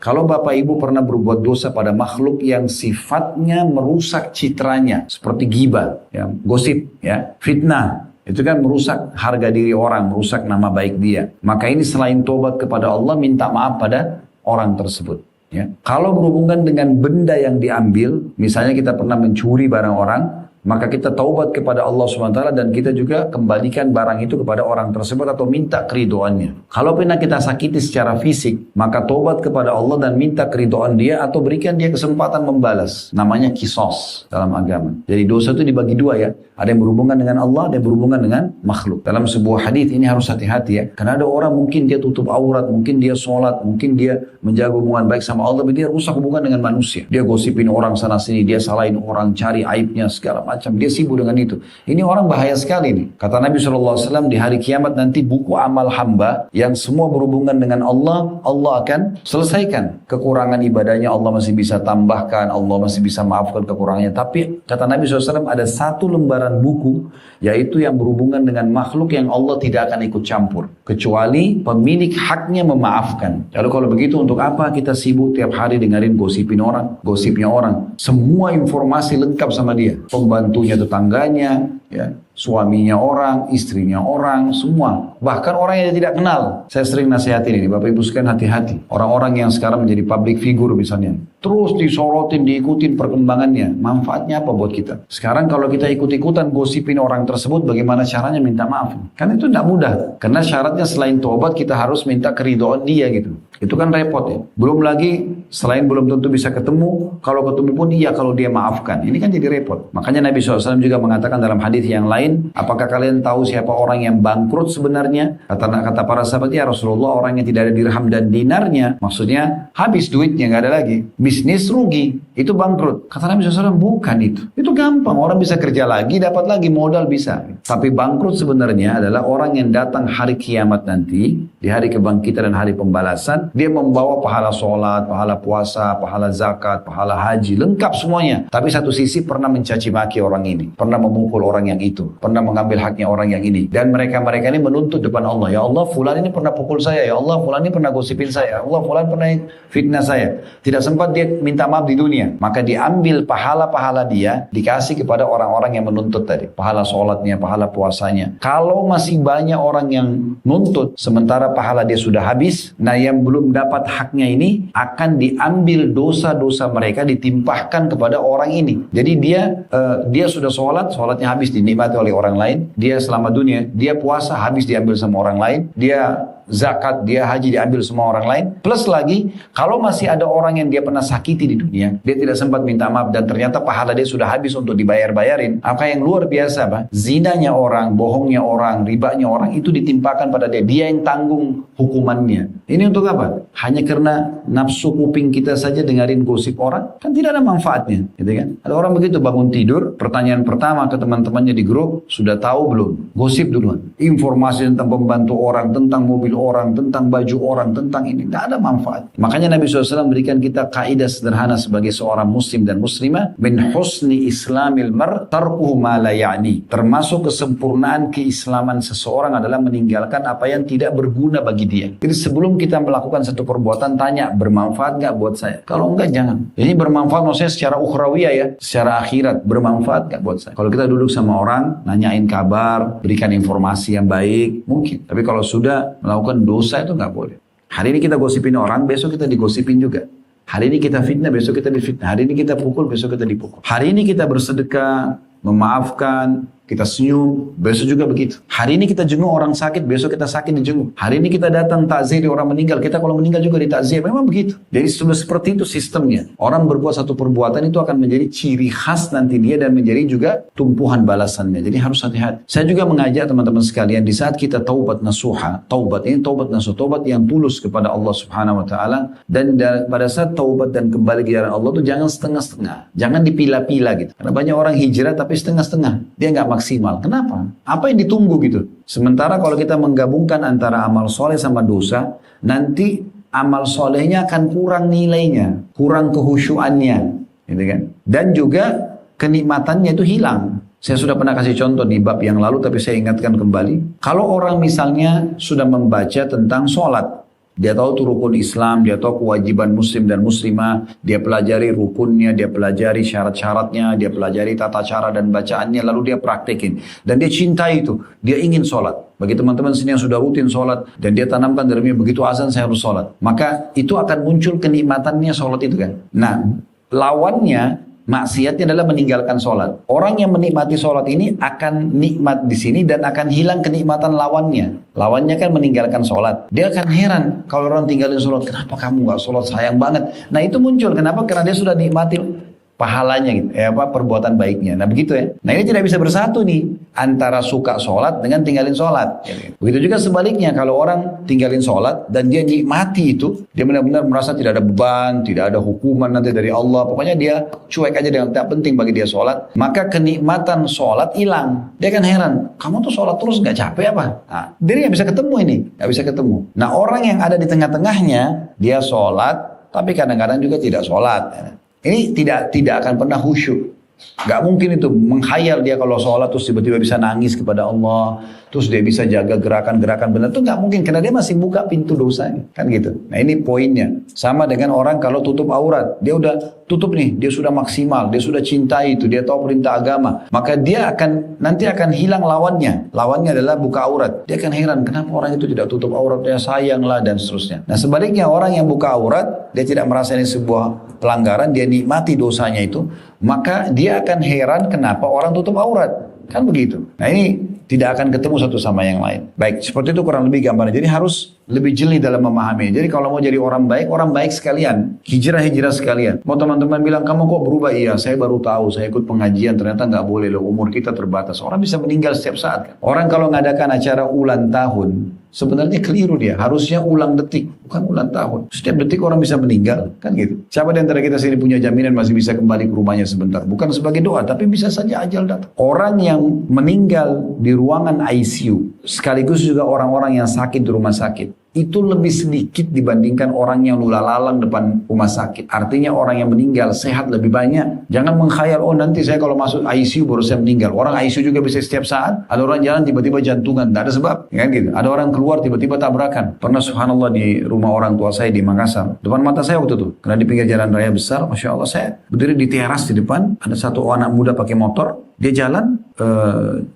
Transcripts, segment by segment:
Kalau Bapak Ibu pernah berbuat dosa pada makhluk yang sifatnya merusak citranya, seperti ghibah, ya, gosip, ya, fitnah, itu kan merusak harga diri orang, merusak nama baik dia. Maka ini selain tobat kepada Allah, minta maaf pada orang tersebut. Ya. Kalau berhubungan dengan benda yang diambil, misalnya kita pernah mencuri barang orang, maka kita taubat kepada Allah SWT dan kita juga kembalikan barang itu kepada orang tersebut atau minta keridoannya. Kalau pernah kita sakiti secara fisik, maka taubat kepada Allah dan minta keridoan dia atau berikan dia kesempatan membalas. Namanya kisos dalam agama. Jadi dosa itu dibagi dua ya. Ada yang berhubungan dengan Allah, ada yang berhubungan dengan makhluk. Dalam sebuah hadis ini harus hati-hati ya. Karena ada orang mungkin dia tutup aurat, mungkin dia sholat, mungkin dia menjaga hubungan baik sama Allah, tapi dia rusak hubungan dengan manusia. Dia gosipin orang sana sini, dia salahin orang, cari aibnya segala macam. Dia sibuk dengan itu. Ini orang bahaya sekali nih. Kata Nabi SAW, di hari kiamat nanti buku amal hamba yang semua berhubungan dengan Allah, Allah akan selesaikan. Kekurangan ibadahnya Allah masih bisa tambahkan, Allah masih bisa maafkan kekurangannya. Tapi kata Nabi SAW ada satu lembaran buku, yaitu yang berhubungan dengan makhluk yang Allah tidak akan ikut campur. Kecuali pemilik haknya memaafkan. Lalu kalau begitu untuk apa kita sibuk tiap hari dengerin gosipin orang, gosipnya orang. Semua informasi lengkap sama dia. Pembantunya, tetangganya, ya, suaminya orang, istrinya orang, semua. Bahkan orang yang dia tidak kenal. Saya sering nasihatin ini, Bapak Ibu sekalian hati-hati. Orang-orang yang sekarang menjadi public figure misalnya. Terus disorotin, diikutin perkembangannya. Manfaatnya apa buat kita? Sekarang kalau kita ikut-ikutan gosipin orang tersebut, bagaimana caranya minta maaf? Karena itu tidak mudah. Karena syaratnya selain tobat, kita harus minta keridhaan dia gitu. Itu kan repot ya. Belum lagi, selain belum tentu bisa ketemu, kalau ketemu pun iya kalau dia maafkan. Ini kan jadi repot. Makanya Nabi SAW juga mengatakan dalam hadis yang lain, apakah kalian tahu siapa orang yang bangkrut sebenarnya? Kata para sahabat, ya Rasulullah, orang yang tidak ada dirham dan dinarnya. Maksudnya habis duitnya, nggak ada lagi. Bisnis rugi, itu bangkrut. Kata Nabi SAW, bukan itu. Itu gampang, orang bisa kerja lagi, dapat lagi modal bisa. Tapi bangkrut sebenarnya adalah orang yang datang hari kiamat nanti, di hari kebangkitan dan hari pembalasan, dia membawa pahala sholat, pahala puasa, pahala zakat, pahala haji, lengkap semuanya. Tapi satu sisi pernah mencaci maki orang ini, pernah memukul orang yang itu, pernah mengambil haknya orang yang ini. Dan mereka ini menuntut depan Allah, ya Allah, fulan ini pernah pukul saya, ya Allah, fulan ini pernah gosipin saya, ya Allah, fulan pernah fitnah saya. Tidak sempat dia minta maaf di dunia, maka diambil pahala-pahala dia, dikasih kepada orang-orang yang menuntut tadi. Pahala sholatnya, pahala puasanya. Kalau masih banyak orang yang nuntut, sementara pahala dia sudah habis, nah yang belum dapat haknya ini akan diambil dosa-dosa mereka, ditimpahkan kepada orang ini. Jadi dia sudah sholatnya habis dinikmati oleh orang lain. Dia selama dunia, dia puasa habis diambil sama orang lain. Dia zakat, dia haji diambil semua orang lain. Plus lagi, kalau masih ada orang yang dia pernah sakiti di dunia, dia tidak sempat minta maaf dan ternyata pahala dia sudah habis untuk dibayar-bayarin. Apa yang luar biasa, Pak? Zinanya orang, bohongnya orang, ribanya orang, itu ditimpakan pada dia. Dia yang tanggung hukumannya. Ini untuk apa? Hanya karena nafsu kuping kita saja dengerin gosip orang, kan tidak ada manfaatnya, gitu kan? Ada orang begitu bangun tidur, pertanyaan pertama ke teman-temannya di grup, sudah tahu belum? Gosip duluan. Informasi tentang pembantu orang, tentang mobil orang, tentang baju orang, tentang ini. Tidak ada manfaat. Makanya Nabi SAW berikan kita kaidah sederhana sebagai seorang muslim dan muslimah. Min husni islamil mar tarkuhu ma la ya'ni. Termasuk kesempurnaan keislaman seseorang adalah meninggalkan apa yang tidak berguna bagi dia. Jadi sebelum kita melakukan satu perbuatan, tanya, bermanfaat nggak buat saya? Kalau enggak, jangan. Ini bermanfaat maksudnya secara ukhrawiyah ya, secara akhirat. Bermanfaat nggak buat saya? Kalau kita duduk sama orang, nanyain kabar, berikan informasi yang baik, mungkin. Tapi kalau sudah melakukan dosa itu nggak boleh. Hari ini kita gosipin orang, besok kita digosipin juga. Hari ini kita fitnah, besok kita difitnah. Hari ini kita pukul, besok kita dipukul. Hari ini kita bersedekah, memaafkan, kita senyum, besok juga begitu. Hari ini kita jenguk orang sakit, besok kita sakit dijenguk. Hari ini kita datang takziah di orang meninggal, kita kalau meninggal juga ditakziah. Memang begitu. Jadi sudah seperti itu sistemnya. Orang berbuat satu perbuatan itu akan menjadi ciri khas nanti dia dan menjadi juga tumpuhan balasannya. Jadi harus hati-hati. Saya juga mengajak teman-teman sekalian, di saat kita taubat nasuha, taubat ini taubat nasuha, taubat yang tulus kepada Allah Subhanahu wa taala, dan pada saat taubat dan kembali ke jalan Allah itu jangan setengah-setengah. Jangan dipilah-pilah gitu. Karena banyak orang hijrah tapi setengah-setengah. Dia nggak maksimal. Kenapa? Apa yang ditunggu gitu? Sementara kalau kita menggabungkan antara amal soleh sama dosa, nanti amal solehnya akan kurang nilainya, kurang kehusyuannya, gitu kan? Dan juga kenikmatannya itu hilang. Saya sudah pernah kasih contoh di bab yang lalu, tapi saya ingatkan kembali. Kalau orang misalnya sudah membaca tentang sholat, Dia tahu tuh rukun Islam, dia tahu kewajiban muslim dan muslimah, dia pelajari rukunnya, dia pelajari syarat-syaratnya, dia pelajari tata cara dan bacaannya, lalu dia praktekin. Dan dia cintai itu, dia ingin sholat. Bagi teman-teman sini yang sudah rutin sholat, dan dia tanamkan dalamnya begitu azan saya harus sholat. Maka itu akan muncul kenikmatannya sholat itu kan. Nah, lawannya, maksiatnya adalah meninggalkan sholat. Orang yang menikmati sholat ini akan nikmat di sini dan akan hilang kenikmatan lawannya. Lawannya kan meninggalkan sholat. Dia akan heran kalau orang tinggalin sholat. Kenapa kamu nggak sholat? Sayang banget. Nah itu muncul. Kenapa? Karena dia sudah nikmati pahalanya gitu, perbuatan baiknya. Nah begitu ya. Nah ini tidak bisa bersatu nih antara suka sholat dengan tinggalin sholat. Begitu juga sebaliknya kalau orang tinggalin sholat dan dia nikmati itu, dia benar-benar merasa tidak ada beban, tidak ada hukuman nanti dari Allah. Pokoknya dia cuek aja dengan tidak penting bagi dia sholat. Maka kenikmatan sholat hilang. Dia kan heran, kamu tuh sholat terus nggak capek apa? Nah, dia nggak bisa ketemu ini, nggak bisa ketemu. Nah orang yang ada di tengah-tengahnya, dia sholat, tapi kadang-kadang juga tidak sholat. Ini tidak akan pernah khusyuk. Gak mungkin itu menghayal dia kalau sholat terus tiba-tiba bisa nangis kepada Allah, terus dia bisa jaga gerakan-gerakan benar, itu gak mungkin karena dia masih buka pintu dosanya, kan gitu. Nah ini poinnya. Sama dengan orang kalau tutup aurat, dia udah tutup nih, dia sudah maksimal, dia sudah cintai itu, dia tahu perintah agama, maka dia nanti akan hilang lawannya. Lawannya adalah buka aurat. Dia akan heran kenapa orang itu tidak tutup auratnya, sayanglah dan seterusnya. Nah sebaliknya orang yang buka aurat, dia tidak merasa ini sebuah pelanggaran, dia nikmati dosanya itu, maka dia akan heran kenapa orang tutup aurat. Kan begitu. Nah ini tidak akan ketemu satu sama yang lain. Baik, seperti itu kurang lebih gambarnya. Jadi harus lebih jeli dalam memahami. Jadi kalau mau jadi orang baik sekalian. Hijrah sekalian. Mau teman-teman bilang, kamu kok berubah? Iya, saya baru tahu. Saya ikut pengajian, ternyata nggak boleh loh. Umur kita terbatas. Orang bisa meninggal setiap saat. Kan? Orang kalau ngadakan acara ulang tahun, sebenarnya keliru dia. Harusnya ulang detik, bukan ulang tahun. Setiap detik orang bisa meninggal. Kan gitu. Siapa di antara kita sini punya jaminan masih bisa kembali ke rumahnya sebentar? Bukan sebagai doa, tapi bisa saja ajal datang. Orang yang meninggal di ruangan ICU, sekaligus juga orang-orang yang sakit di rumah sakit, itu lebih sedikit dibandingkan orang yang lula-lalang depan rumah sakit. Artinya orang yang meninggal sehat lebih banyak. Jangan mengkhayal, oh nanti saya kalau masuk ICU baru saya meninggal. Orang ICU juga bisa setiap saat. Ada orang jalan tiba-tiba jantungan, tidak ada sebab. Kan gitu. Ada orang keluar tiba-tiba tabrakan. Pernah subhanallah di rumah orang tua saya di Makassar. Depan mata saya waktu itu. Karena di pinggir jalan raya besar, Masya Allah saya berdiri di teras di depan. Ada satu anak muda pakai motor. Dia jalan,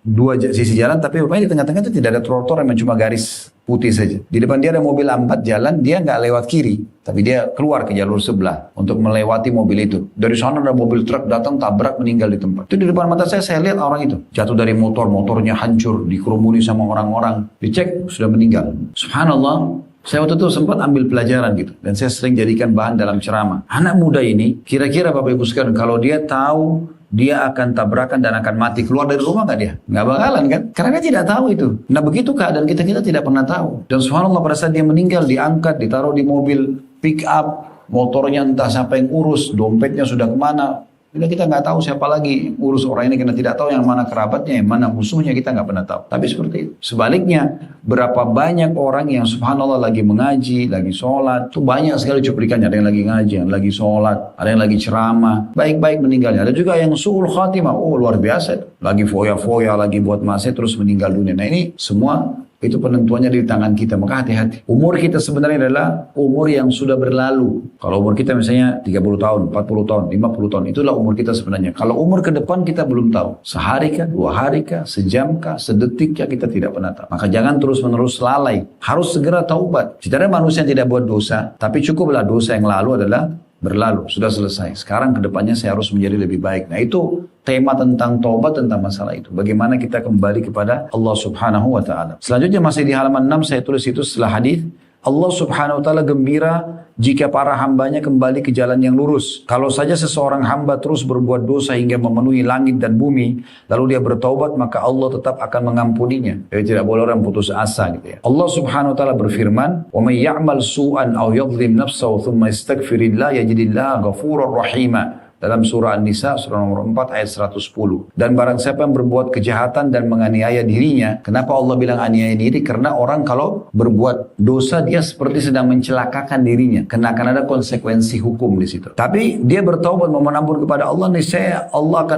dua sisi jalan, tapi rupanya di tengah-tengah itu tidak ada trotoar, memang cuma garis putih saja. Di depan dia ada mobil lambat jalan, dia nggak lewat kiri, tapi dia keluar ke jalur sebelah untuk melewati mobil itu. Dari sana ada mobil truk datang, tabrak, meninggal di tempat. Itu di depan mata saya lihat orang itu. Jatuh dari motor, motornya hancur, dikerumuni sama orang-orang. Dicek, sudah meninggal. Subhanallah. Saya waktu itu sempat ambil pelajaran gitu. Dan saya sering jadikan bahan dalam ceramah. Anak muda ini, kira-kira Bapak Ibu sekalian, kalau dia tahu dia akan tabrakan dan akan mati, keluar dari rumah nggak dia? Nggak bakalan kan? Karena dia tidak tahu itu. Nah begitu keadaan kita tidak pernah tahu. Dan subhanallah pada saat dia meninggal, diangkat, ditaruh di mobil pick up, motornya entah siapa yang urus, dompetnya sudah kemana. Kita nggak tahu siapa lagi urus orang ini, karena tidak tahu yang mana kerabatnya, yang mana musuhnya, kita nggak pernah tahu. Tapi seperti itu. Sebaliknya, berapa banyak orang yang subhanallah lagi mengaji, lagi sholat, itu banyak sekali cuplikannya. Ada yang lagi ngaji, yang lagi sholat, ada yang lagi ceramah, baik-baik meninggalnya. Ada juga yang su'ul khatimah, oh luar biasa, lagi foya-foya, lagi buat maksiat terus meninggal dunia. Nah ini semua itu penentuannya di tangan kita, maka hati-hati. Umur kita sebenarnya adalah umur yang sudah berlalu. Kalau umur kita misalnya 30 tahun, 40 tahun, 50 tahun, itulah umur kita sebenarnya. Kalau umur ke depan kita belum tahu. Sehari kah, 2 hari kah, sejam kah, sedetik kah, kita tidak pernah tahu. Maka jangan terus-menerus lalai. Harus segera taubat. Sebenarnya manusia tidak buat dosa, tapi cukuplah dosa yang lalu adalah berlalu, sudah selesai. Sekarang kedepannya saya harus menjadi lebih baik. Nah itu tema tentang taubat, tentang masalah itu. Bagaimana kita kembali kepada Allah Subhanahu wa Ta'ala. Selanjutnya masih di halaman 6 saya tulis itu setelah hadis. Allah Subhanahu wa Ta'ala gembira jika para hambanya kembali ke jalan yang lurus. Kalau saja seseorang hamba terus berbuat dosa hingga memenuhi langit dan bumi, lalu dia bertaubat, maka Allah tetap akan mengampuninya. Jadi tidak boleh orang putus asa gitu ya. Allah Subhanahu wa Ta'ala berfirman, "Wa may ya'mal su'an aw yadhlim nafsahu thumma yastaghfirillah yajidillaha ghafurur rahima." dalam surah An-Nisa surah nomor 4 ayat 110. Dan barang siapa yang berbuat kejahatan dan menganiaya dirinya, kenapa Allah bilang aniaya diri? Karena orang kalau berbuat dosa dia seperti sedang mencelakakan dirinya, karena akan ada konsekuensi hukum di situ. Tapi dia bertaubat memohon ampun kepada Allah, niscaya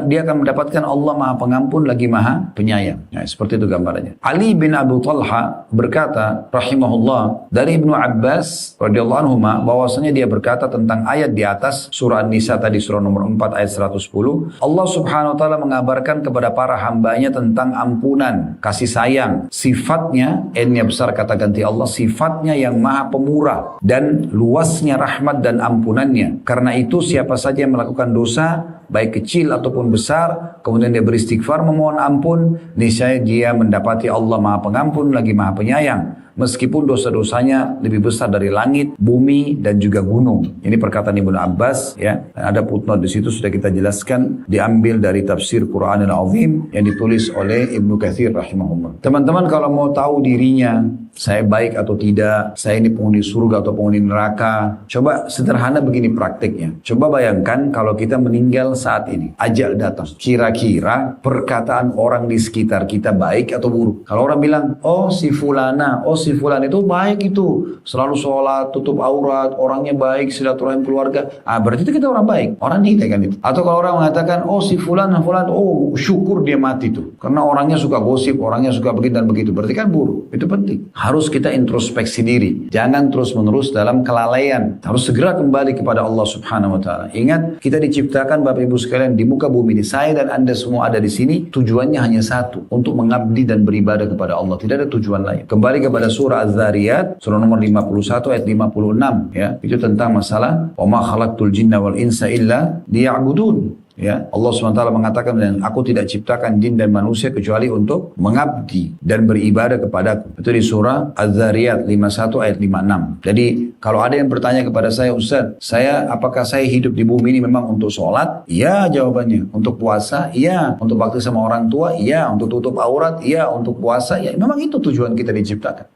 dia akan mendapatkan Allah Maha Pengampun lagi Maha Penyayang. Nah, seperti itu gambarannya. Ali bin Abu Talha berkata rahimahullah dari Ibnu Abbas radhiyallahu anhu bahwasanya dia berkata tentang ayat di atas surah An-Nisa tadi surah nomor 4 ayat 110, Allah Subhanahu wa taala mengabarkan kepada para hambanya tentang ampunan, kasih sayang, sifatnya, n-nya besar kata ganti Allah, sifatnya yang Maha Pemurah dan luasnya rahmat dan ampunannya. Karena itu siapa saja yang melakukan dosa baik kecil ataupun besar, kemudian dia beristighfar memohon ampun, niscaya dia mendapati Allah Maha Pengampun lagi Maha Penyayang. Meskipun dosa-dosanya lebih besar dari langit, bumi, dan juga gunung. Ini perkataan Ibnu Abbas, ya. Ada footnote di situ sudah kita jelaskan, diambil dari tafsir Quranul Azim yang ditulis oleh Ibnu Katsir rahimahullah. Teman-teman kalau mau tahu dirinya, saya baik atau tidak, saya ini penghuni surga atau penghuni neraka, coba sederhana begini praktiknya. Coba bayangkan kalau kita meninggal saat ini, ajal datang. Kira-kira perkataan orang di sekitar kita baik atau buruk? Kalau orang bilang, oh si fulana, oh si fulan itu baik itu, selalu sholat, tutup aurat, orangnya baik, silaturahim keluarga, berarti itu kita orang baik, orang kita kan itu. Atau kalau orang mengatakan, oh si fulan, oh syukur dia mati tuh, karena orangnya suka gosip, orangnya suka begitu dan begitu, berarti kan buruk. Itu penting. Harus kita introspeksi diri, jangan terus-menerus dalam kelalaian, harus segera kembali kepada Allah Subhanahu wa taala. Ingat, kita diciptakan Bapak Ibu sekalian di muka bumi ini, saya dan Anda semua ada di sini, tujuannya hanya satu, untuk mengabdi dan beribadah kepada Allah, tidak ada tujuan lain. Kembali kepada surah Az-Zariyat, surah nomor 51 ayat 56, ya. Itu tentang masalah wa ma khalaqtul jinna wal insa illa liya'budun. Ya, Allah SWT mengatakan, dan aku tidak ciptakan jin dan manusia kecuali untuk mengabdi dan beribadah kepadaku. Itu di surah Az-Zariyat 51 ayat 56. Jadi kalau ada yang bertanya kepada saya, Ustaz, apakah saya hidup di bumi ini memang untuk sholat? Iya jawabannya. Untuk puasa? Iya. Untuk bakti sama orang tua? Iya. Untuk tutup aurat? Iya. Untuk puasa? Ya, memang itu tujuan kita diciptakan.